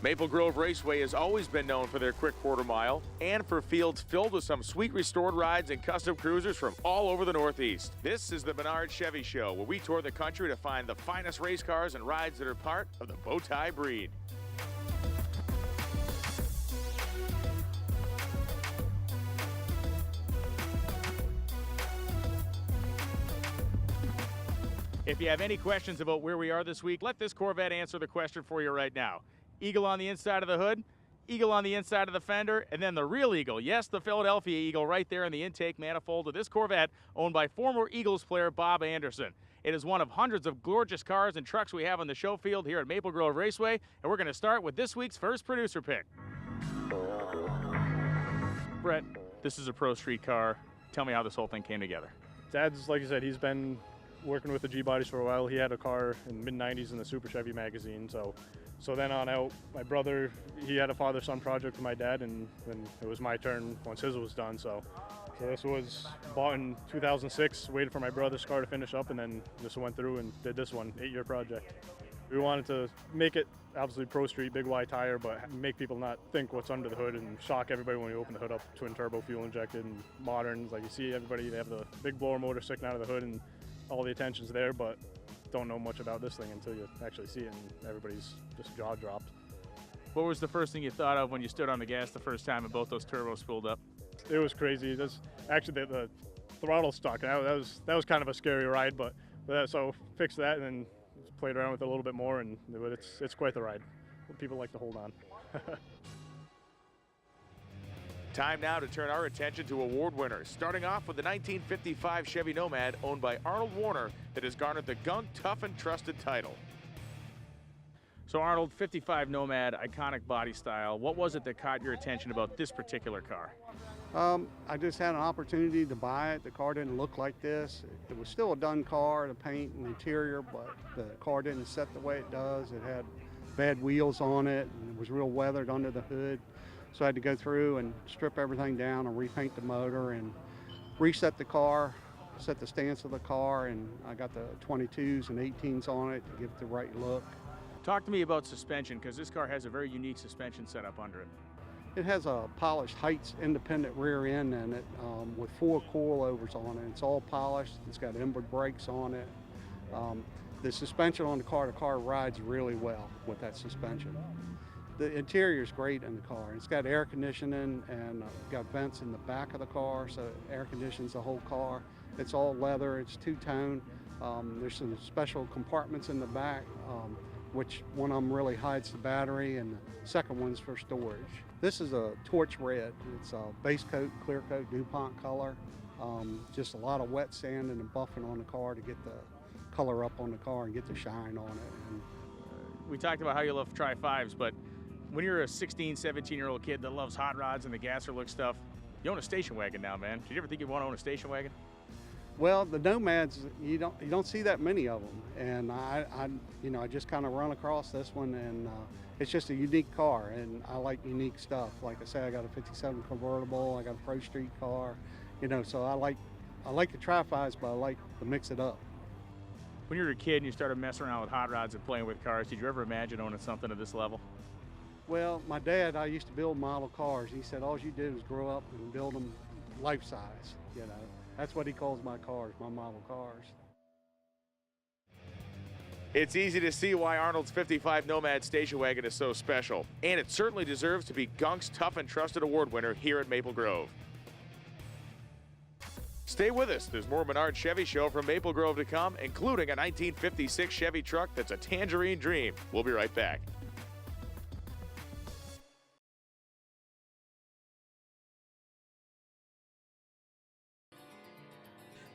Maple Grove Raceway has always been known for their quick quarter mile and for fields filled with some sweet restored rides and custom cruisers from all over the Northeast. This is the Menards Chevy Show, where we tour the country to find the finest race cars and rides that are part of the bow tie breed. If you have any questions about where we are this week, let this Corvette answer the question for you right now. Eagle on the inside of the hood, eagle on the inside of the fender, and then the real eagle. Yes, the Philadelphia Eagle right there in the intake manifold of this Corvette, owned by former Eagles player Bob Anderson. It is one of hundreds of gorgeous cars and trucks we have on the show field here at Maple Grove Raceway, and we're going to start with this week's first producer pick. Brett, this is a Pro Street car. Tell me how this whole thing came together. Dad's, like you said, he's been working with the G-bodies for a while. He had a car in the mid-90s in the Super Chevy magazine, so then on out, my brother, he had a father-son project with my dad, and then it was my turn once his was done. So this was bought in 2006, waited for my brother's car to finish up, and then just went through and did this one, 8-year project. We wanted to make it obviously Pro Street, big wide tire, but make people not think what's under the hood and shock everybody when you open the hood up. Twin turbo, fuel injected, and modern. Like you see everybody, they have the big blower motor sticking out of the hood, and all the attention's there, but don't know much about this thing until you actually see it, and everybody's just jaw dropped. What was the first thing you thought of when you stood on the gas the first time and both those turbos spooled up? It was crazy. Actually, the throttle stuck. That was kind of a scary ride, but so fixed that and then played around with it a little bit more, but it's quite the ride. People like to hold on. Time now to turn our attention to award winners, starting off with the 1955 Chevy Nomad owned by Arnold Warner that has garnered the Gunk Tough and Trusted title. So Arnold, 55 Nomad, iconic body style. What was it that caught your attention about this particular car? I just had an opportunity to buy it. The car didn't look like this. It was still a done car, the paint and the interior, but the car didn't set the way it does. It had bad wheels on it, and it was real weathered under the hood. So I had to go through and strip everything down and repaint the motor and reset the car, set the stance of the car, and I got the 22s and 18s on it to give it the right look. Talk to me about suspension, because this car has a very unique suspension setup under it. It has a polished Heights independent rear end in it with 4 coilovers on it. It's all polished. It's got inboard brakes on it. The suspension on the car rides really well with that suspension. The interior is great in the car. It's got air conditioning and got vents in the back of the car, so air conditions the whole car. It's all leather, it's two-tone. There's some special compartments in the back, which one of them really hides the battery, and the second one's for storage. This is a torch red. It's a base coat, clear coat, DuPont color. Just a lot of wet sand and buffing on the car to get the color up on the car and get the shine on it. And we talked about how you love Tri-5s, but when you're a 16, 17-year-old kid that loves hot rods and the gasser look stuff, you own a station wagon now, man. Did you ever think you'd want to own a station wagon? Well, the Nomads, you don't see that many of them, and I just kind of run across this one, and it's just a unique car, and I like unique stuff. Like I say, I got a '57 convertible, I got a Pro Street car, so I like the Tri-5s, but I like to mix it up. When you were a kid and you started messing around with hot rods and playing with cars, did you ever imagine owning something at this level? Well, my dad, I used to build model cars. He said all you did was grow up and build them life size, That's what he calls my cars, my model cars. It's easy to see why Arnold's 55 Nomad station wagon is so special, and it certainly deserves to be Gunk's Tough and Trusted Award winner here at Maple Grove. Stay with us. There's more Menards Chevy Show from Maple Grove to come, including a 1956 Chevy truck that's a tangerine dream. We'll be right back.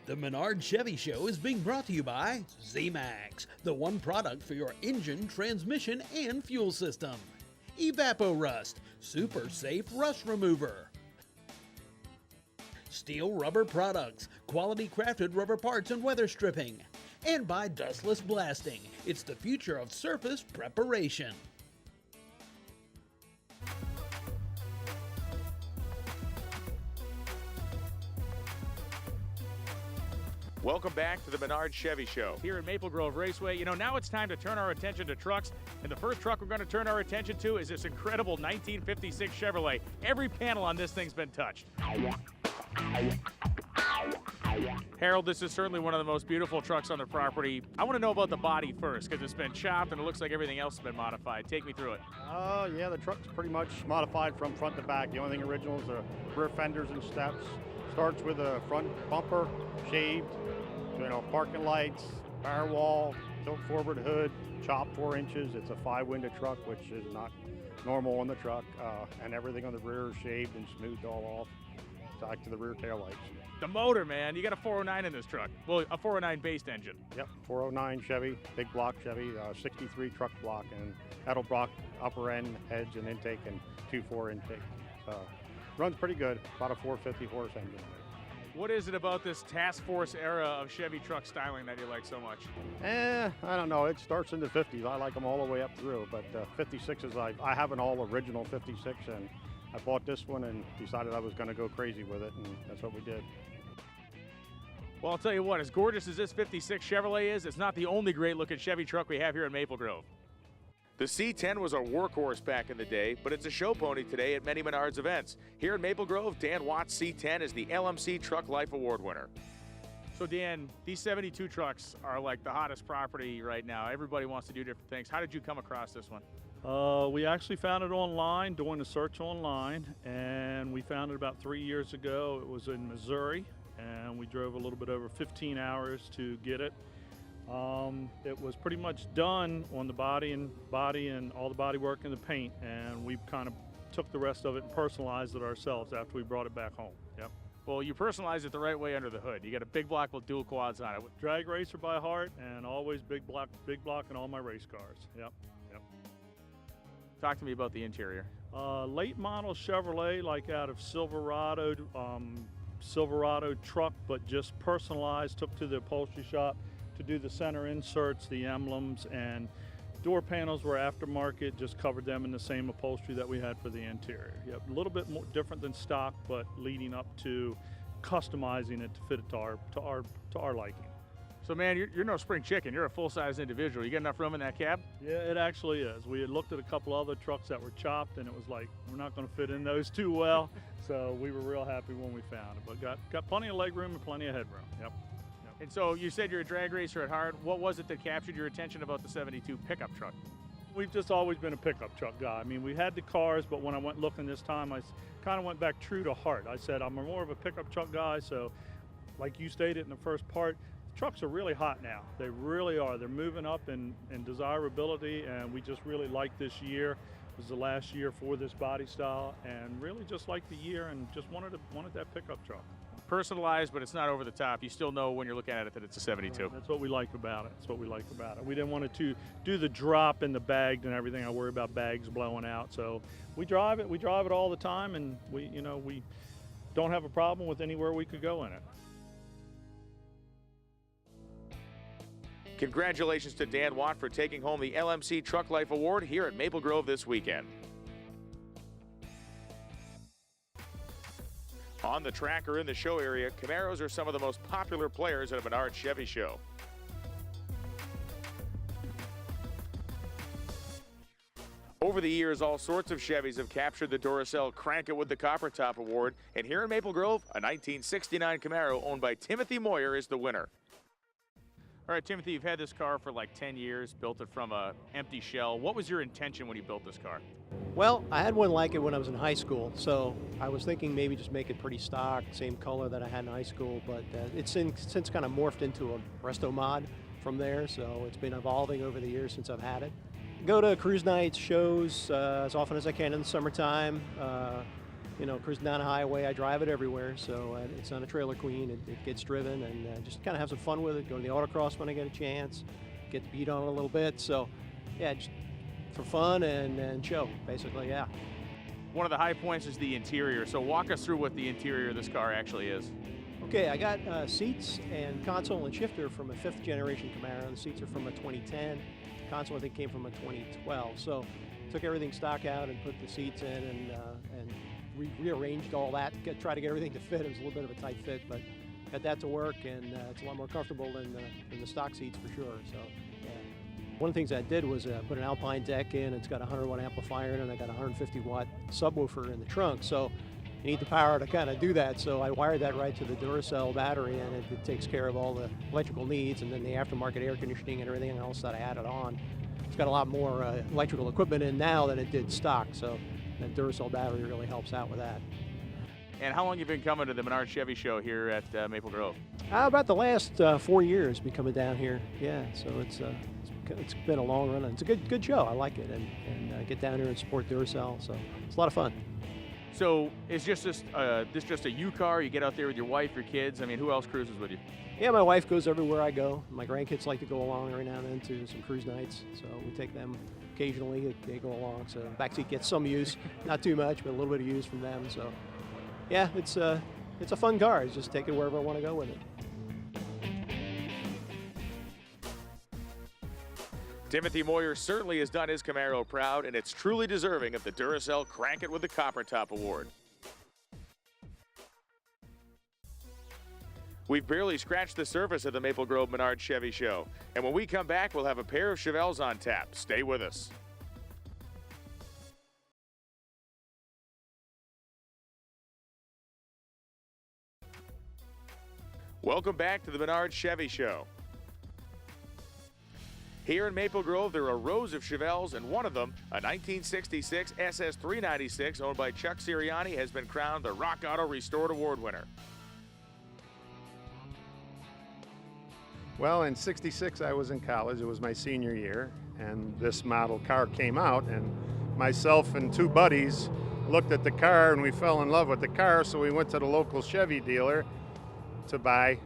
The Menards Chevy Show is being brought to you by Z-Max, the one product for your engine, transmission, and fuel system. Evaporust, super safe rust remover. Steel Rubber Products, quality crafted rubber parts and weather stripping. And by Dustless Blasting, it's the future of surface preparation. Welcome back to the Menards Chevy Show here at Maple Grove Raceway. Now it's time to turn our attention to trucks And the first truck we're going to turn our attention to is this incredible 1956 Chevrolet. Every panel on this thing's been touched. Harold, this is certainly one of the most beautiful trucks on the property. I want to know about the body first, because it's been chopped and it looks like everything else has been modified. Take me through it. Yeah, the truck's pretty much modified from front to back. The only thing original is the rear fenders and steps. Starts with a front bumper, shaved, parking lights, firewall, tilt forward hood, chopped 4 inches. It's a 5-window truck, which is not normal on the truck, and everything on the rear is shaved and smoothed all off, back to the rear taillights. The motor, man, you got a 409 in this truck. Well, a 409 based engine. Yep, 409 Chevy, big block Chevy, 63 truck block, and that'll block upper end, heads, and intake, and 2.4 intake. Runs pretty good, about a 450 horse engine. What is it about this task force era of Chevy truck styling that you like so much? I don't know. It starts in the 50s. I like them all the way up through, but 56s, I have an all original 56, and I bought this one and decided I was going to go crazy with it, and that's what we did. Well, I'll tell you what, as gorgeous as this 56 Chevrolet is, it's not the only great looking Chevy truck we have here in Maple Grove. The C10 was a workhorse back in the day, but it's a show pony today at many Menards events. Here in Maple Grove, Dan Watt's C10 is the LMC Truck Life Award winner. So Dan, these 72 trucks are like the hottest property right now. Everybody wants to do different things. How did you come across this one? We actually found it online, doing a search online, and we found it about 3 years ago. It was in Missouri, and we drove a little bit over 15 hours to get it. It was pretty much done on the body and all the body work and the paint, and we kind of took the rest of it and personalized it ourselves after we brought it back home. Yep. Well, you personalized it the right way under the hood. You got a big block with dual quads on it. Drag racer by heart, and always big block in all my race cars. Yep. Talk to me about the interior. Late model Chevrolet, like out of Silverado truck, but just personalized, took to the upholstery shop to do the center inserts, the emblems, and door panels were aftermarket, just covered them in the same upholstery that we had for the interior. Yep, a little bit more different than stock, but leading up to customizing it to fit it to our liking. So man, you're no spring chicken. You're a full-size individual. You got enough room in that cab? Yeah, it actually is. We had looked at a couple other trucks that were chopped, and it was like, we're not going to fit in those too well. So we were real happy when we found it, but got plenty of leg room and plenty of headroom. Yep. And so you said you're a drag racer at heart. What was it that captured your attention about the 72 pickup truck? We've just always been a pickup truck guy. I mean, we had the cars, but when I went looking this time, I kind of went back true to heart. I said, I'm more of a pickup truck guy, so like you stated in the first part, trucks are really hot now. They really are. They're moving up in desirability, and we just really like this year. It was the last year for this body style, and really just liked the year and just wanted that pickup truck. Personalized, but it's not over the top. You still know when you're looking at it that it's a 72. That's what we like about it. We didn't want it to do the drop and the bagged and everything. I worry about bags blowing out. So we drive it. We drive it all the time, and we don't have a problem with anywhere we could go in it. Congratulations to Dan Watt for taking home the LMC Truck Life Award here at Maple Grove this weekend. On the track or in the show area, Camaros are some of the most popular players at a Menards Chevy show. Over the years, all sorts of Chevys have captured the Duracell Crank It with the Copper Top Award, and here in Maple Grove, a 1969 Camaro owned by Timothy Moyer is the winner. All right, Timothy, you've had this car for like 10 years, built it from an empty shell. What was your intention when you built this car? Well, I had one like it when I was in high school, so I was thinking maybe just make it pretty stock, same color that I had in high school, but it's since kind of morphed into a restomod from there, so it's been evolving over the years since I've had it. Go to cruise nights, shows as often as I can in the summertime. Cruising down a highway, I drive it everywhere, so it's not a trailer queen. It gets driven, and just kind of have some fun with it. Go to the autocross when I get a chance, get the beat on it a little bit. So, yeah, just for fun and show, basically, yeah. One of the high points is the interior, so walk us through what the interior of this car actually is. Okay, I got seats and console and shifter from a 5th generation Camaro. The seats are from a 2010. The console, I think, came from a 2012. So, took everything stock out and put the seats in and rearranged all that, try to get everything to fit. It was a little bit of a tight fit, but got that to work, and it's a lot more comfortable than the stock seats for sure. So, yeah. One of the things I did was put an Alpine deck in. It's got a 100 watt amplifier in it, and I got a 150 watt subwoofer in the trunk. So you need the power to kind of do that. So I wired that right to the Duracell battery, and it takes care of all the electrical needs, and then the aftermarket air conditioning and everything else that I added on. It's got a lot more electrical equipment in now than it did stock. So that Duracell battery really helps out with that. And how long have you been coming to the Menards Chevy show here at Maple Grove? About the last 4 years, been coming down here. Yeah, so it's been a long run. It's a good show. I like it, and get down here and support Duracell. So it's a lot of fun. So is this just a you car? You get out there with your wife, your kids? I mean, who else cruises with you? Yeah, my wife goes everywhere I go. My grandkids like to go along every now and then to some cruise nights, so we take them occasionally. They go along, so backseat gets some use, not too much, but a little bit of use from them. So yeah, it's a fun car. Just take it wherever I want to go with it. Timothy Moyer certainly has done his Camaro proud, and it's truly deserving of the Duracell Crank It with the Copper Top Award. We've barely scratched the surface of the Maple Grove Menards Chevy show, and when we come back, we'll have a pair of Chevelles on tap. Stay with us. Welcome back to the Menards Chevy show. Here in Maple Grove, there are rows of Chevelles, and one of them, a 1966 SS 396 owned by Chuck Sirianni, has been crowned the Rock Auto Restored Award winner. Well, in '66, I was in college. It was my senior year, and this model car came out, and myself and two buddies looked at the car, and we fell in love with the car, so we went to the local Chevy dealer to buy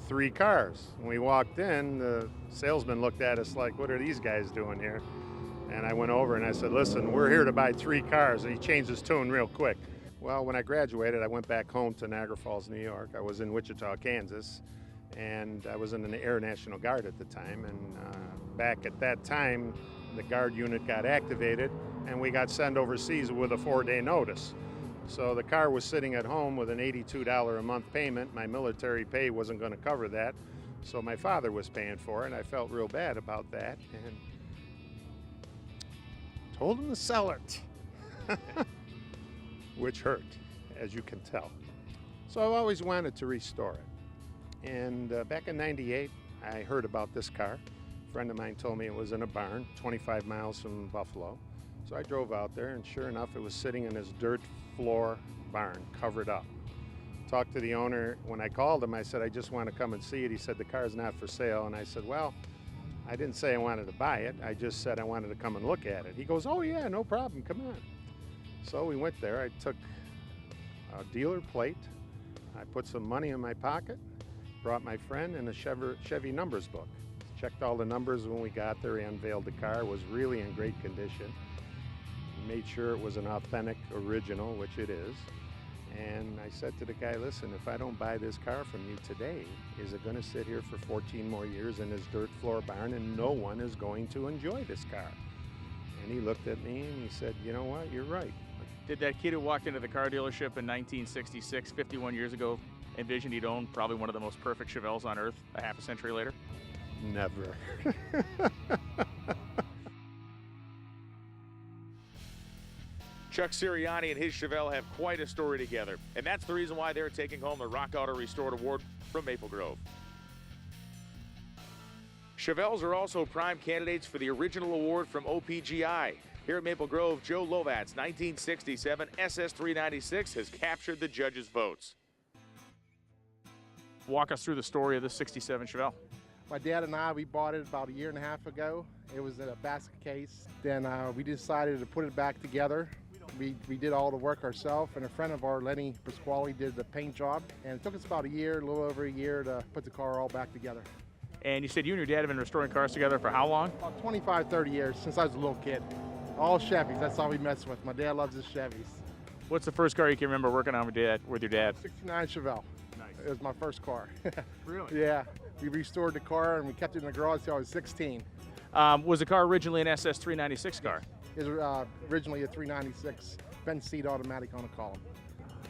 3 cars. When we walked in, the salesman looked at us like, what are these guys doing here? And I went over and I said, listen, we're here to buy 3 cars. And he changed his tune real quick. Well, when I graduated, I went back home to Niagara Falls, New York. I was in Wichita, Kansas, and I was in the Air National Guard at the time. And back at that time, the Guard unit got activated, and we got sent overseas with a 4-day notice. So the car was sitting at home with an $82 a month payment. My military pay wasn't going to cover that, so my father was paying for it, and I felt real bad about that, and told him to sell it, which hurt, as you can tell. So I've always wanted to restore it. And back in '98, I heard about this car. A friend of mine told me it was in a barn 25 miles from Buffalo. So I drove out there, and sure enough, it was sitting in this dirt floor barn, covered up. Talked to the owner. When I called him, I said, I just want to come and see it. He said, the car's not for sale. And I said, well, I didn't say I wanted to buy it. I just said I wanted to come and look at it. He goes, oh yeah, no problem, come on. So we went there. I took a dealer plate. I put some money in my pocket, brought my friend, and a Chevy numbers book. Checked all the numbers when we got there. He unveiled the car. It was really in great condition. Made sure it was an authentic original, which it is. And I said to the guy, listen, if I don't buy this car from you today, is it going to sit here for 14 more years in this dirt floor barn, and no one is going to enjoy this car? And he looked at me and he said, you know what, you're right. Did that kid who walked into the car dealership in 1966, 51 years ago, envision he'd own probably one of the most perfect Chevelles on earth a half a century later? Never. Chuck Sirianni and his Chevelle have quite a story together, and that's the reason why they're taking home the Rock Auto Restored Award from Maple Grove. Chevelles are also prime candidates for the original award from OPGI. Here at Maple Grove, Joe Lovat's 1967 SS 396 has captured the judges' votes. Walk us through the story of this 67 Chevelle. My dad and I, we bought it about 1.5 years ago. It was in a basket case. Then we decided to put it back together. We did all the work ourselves, and a friend of ours, Lenny Pasquale, did the paint job. And it took us about a little over a year to put the car all back together. And you said you and your dad have been restoring cars together for how long? About 25, 30 years, since I was a little kid. All Chevys, that's all we mess with. My dad loves his Chevys. What's the first car you can remember working on with your dad? 69 Chevelle. Nice. It was my first car. Really? Yeah. We restored the car and we kept it in the garage until I was 16. Was the car originally an SS 396 car? It was originally a 396 Benz seat automatic on a column.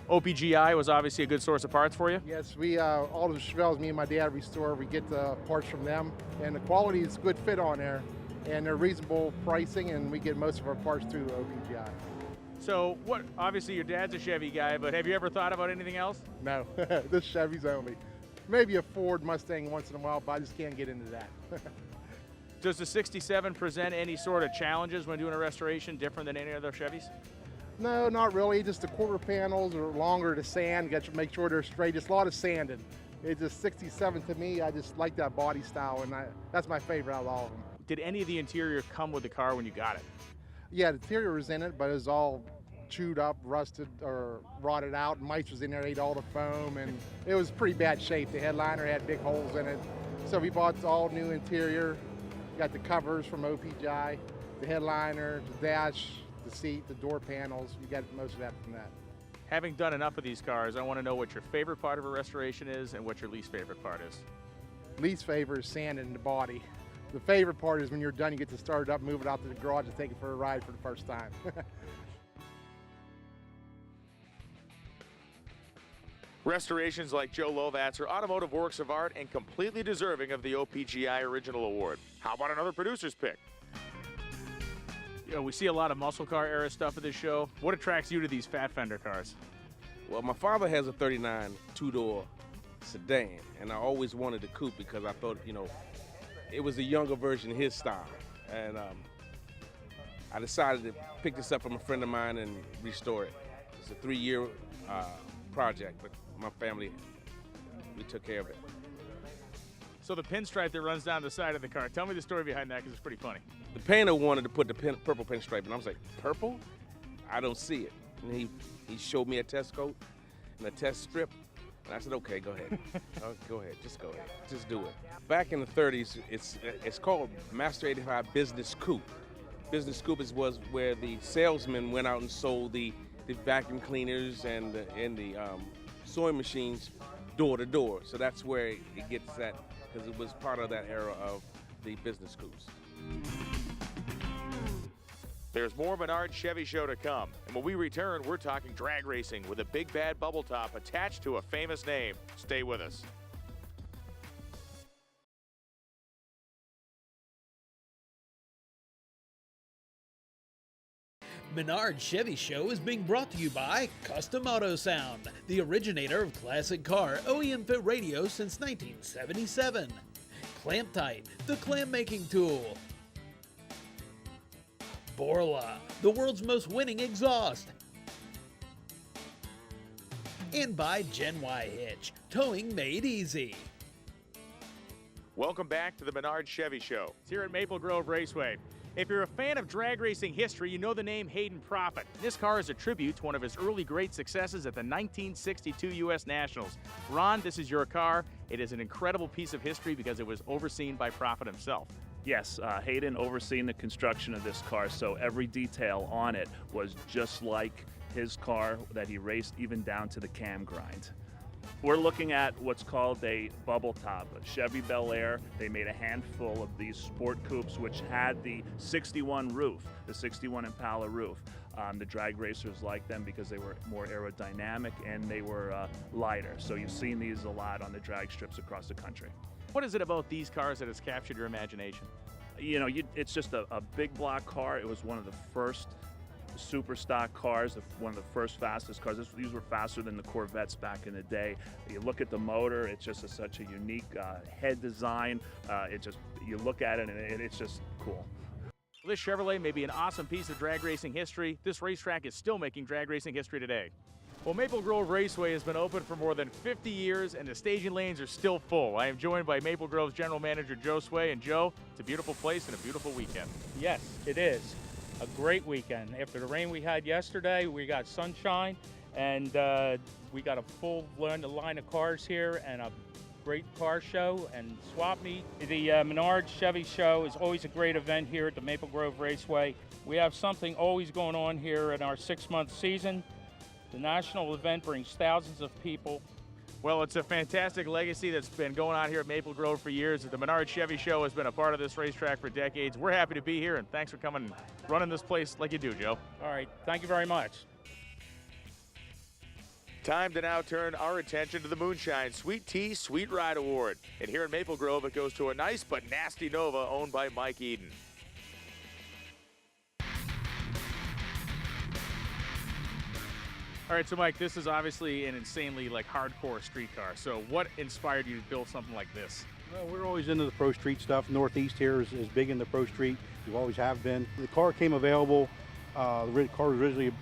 OPGI was obviously a good source of parts for you? Yes, we all the Chevelles me and my dad restore, we get the parts from them, and the quality is good fit on there. and they're reasonable pricing, and we get most of our parts through OPGI. So what, obviously your dad's a Chevy guy, but have you ever thought about anything else? No, this Chevy's only. Maybe a Ford Mustang once in a while, but I just can't get into that. Does the 67 present any sort of challenges when doing a restoration different than any other Chevys? No, not really. Just the quarter panels are longer to sand. Got to make sure they're straight. Just a lot of sanding. It's just 67 to me. I just like that body style, and that's my favorite out of all of them. Did any of the interior come with the car when you got it? Yeah, the interior was in it, but it was all chewed up, rusted, or rotted out. Mice was in there, ate all the foam, and it was pretty bad shape. The headliner had big holes in it. So we bought all new interior. Got the covers from OPGI, the headliner, the dash, the seat, the door panels. You got most of that from that. Having done enough of these cars, I want to know what your favorite part of a restoration is and what your least favorite part is. Least favorite is sanding the body. The favorite part is when you're done, you get to start it up, move it out to the garage, and take it for a ride for the first time. Restorations like Joe Lovat's are automotive works of art and completely deserving of the OPGI Original Award. How about another producer's pick? You know, we see a lot of muscle car era stuff at this show. What attracts you to these fat fender cars? Well, my father has a 39 two-door sedan, and I always wanted a coupe because I thought, you know, it was a younger version of his style. And I decided to pick this up from a friend of mine and restore it. It's a 3-year project, but my family, we took care of it. So the pinstripe that runs down the side of the car, tell me the story behind that because it's pretty funny. The painter wanted to put the purple pinstripe, and I was like, purple? I don't see it. And he showed me a test coat and a test strip, and I said, okay, go ahead. Go ahead, just go ahead, just do it. Back in the 30s, it's called Master 85 Business Coupe. Business Coupe was where the salesman went out and sold the vacuum cleaners and the sewing machines door to door. So that's where it gets that, because it was part of that era of the business coupes. There's more Menards Chevy Show to come. And when we return, we're talking drag racing with a big bad bubble top attached to a famous name. Stay with us. Menards Chevy Show is being brought to you by Custom Auto Sound, the originator of classic car OEM fit radio since 1977. Clamp Tight, the clam making tool. Borla, the world's most winning exhaust. And by Gen Y Hitch, towing made easy. Welcome back to the Menards Chevy Show. It's here at Maple Grove Raceway. If you're a fan of drag racing history, you know the name Hayden Proffitt. This car is a tribute to one of his early great successes at the 1962 U.S. Nationals. Ron, this is your car. It is an incredible piece of history because it was overseen by Proffitt himself. Yes, Hayden overseeing the construction of this car, so every detail on it was just like his car that he raced, even down to the cam grind. We're looking at what's called a bubble top, a Chevy Bel Air. They made a handful of these sport coupes which had the 61 roof, the 61 Impala roof. The drag racers liked them because they were more aerodynamic and they were lighter. So you've seen these a lot on the drag strips across the country. What is it about these cars that has captured your imagination? You know, it's just a big block car. It was one of the first super stock cars, one of the first fastest cars. These were faster than the Corvettes back in the day. You look at the motor, it's just such a unique head design. You look at it and it's just cool. This Chevrolet may be an awesome piece of drag racing history. This racetrack is still making drag racing history today. Well, Maple Grove Raceway has been open for more than 50 years, and the staging lanes are still full. I am joined by Maple Grove's General Manager, Joe Sway. And Joe, it's a beautiful place and a beautiful weekend. Yes, it is. A great weekend. After the rain we had yesterday, we got sunshine, and we got a full line of cars here and a great car show and swap meet. The Menards Chevy Show is always a great event here at the Maple Grove Raceway. We have something always going on here in our 6-month season. The national event brings thousands of people. Well, it's a fantastic legacy that's been going on here at Maple Grove for years. The Menards Chevy Show has been a part of this racetrack for decades. We're happy to be here, and thanks for coming and running this place like you do, Joe. All right, thank you very much. Time to now turn our attention to the Moonshine Sweet Tea Sweet Ride Award. And here in Maple Grove, it goes to a nice but nasty Nova owned by Mike Eden. All right, so Mike, this is obviously an insanely like hardcore street car. So what inspired you to build something like this? Well, we're always into the pro street stuff. Northeast here is big in the pro street. We always have been. The car came available. The car was originally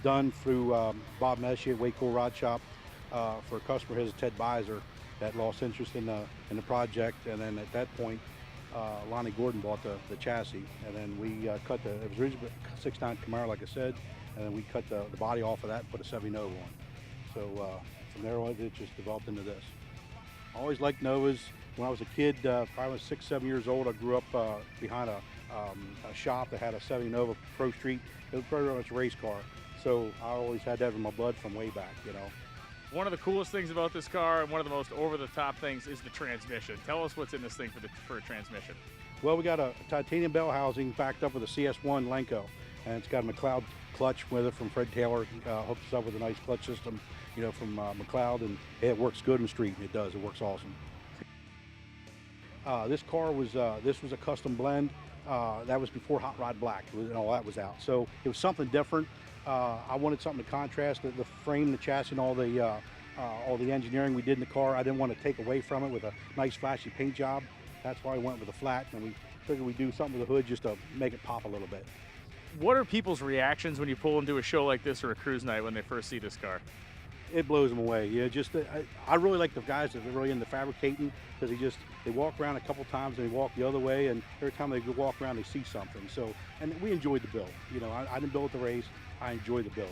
done through Bob Messi at Way Cool Rod Shop for a customer, his Ted Beiser, that lost interest in the project. And then at that point, Lonnie Gordon bought the chassis, and then we cut it was originally a 6.9 Camaro, like I said, and then we cut the body off of that and put a Chevy Nova on. So from there on, it just developed into this. I always liked Novas. When I was a kid, probably was 6, 7 years old, I grew up behind a shop that had a Chevy Nova Pro Street. It was pretty much a race car. So I always had that in my blood from way back, you know. One of the coolest things about this car and one of the most over-the-top things is the transmission. Tell us what's in this thing for a transmission. Well, we got a titanium bell housing backed up with a CS1 Lenco, and it's got a McLeod clutch with it from Fred Taylor. Hooked us up with a nice clutch system, you know, from McLeod, and it works good in the street. It does. It works awesome. This car was this was a custom blend. That was before Hot Rod Black and all that was out. So it was something different. I wanted something to contrast the frame, the chassis, and all the engineering we did in the car. I didn't want to take away from it with a nice flashy paint job. That's why I went with a flat, and we figured we'd do something with the hood just to make it pop a little bit. What are people's reactions when you pull into a show like this or a cruise night when they first see this car? It blows them away. Yeah, just I really like the guys that are really into fabricating, because they walk around a couple times and they walk the other way, and every time they walk around they see something. So, and we enjoyed the build. You know, I didn't build the race. I enjoyed the build.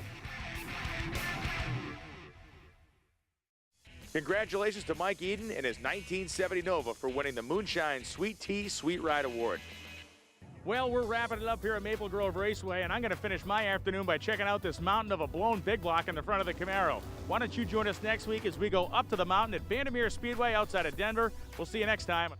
Congratulations to Mike Eden and his 1970 Nova for winning the Moonshine Sweet Tea Sweet Ride Award. Well, we're wrapping it up here at Maple Grove Raceway, and I'm going to finish my afternoon by checking out this mountain of a blown big block in the front of the Camaro. Why don't you join us next week as we go up to the mountain at Vandermeer Speedway outside of Denver. We'll see you next time.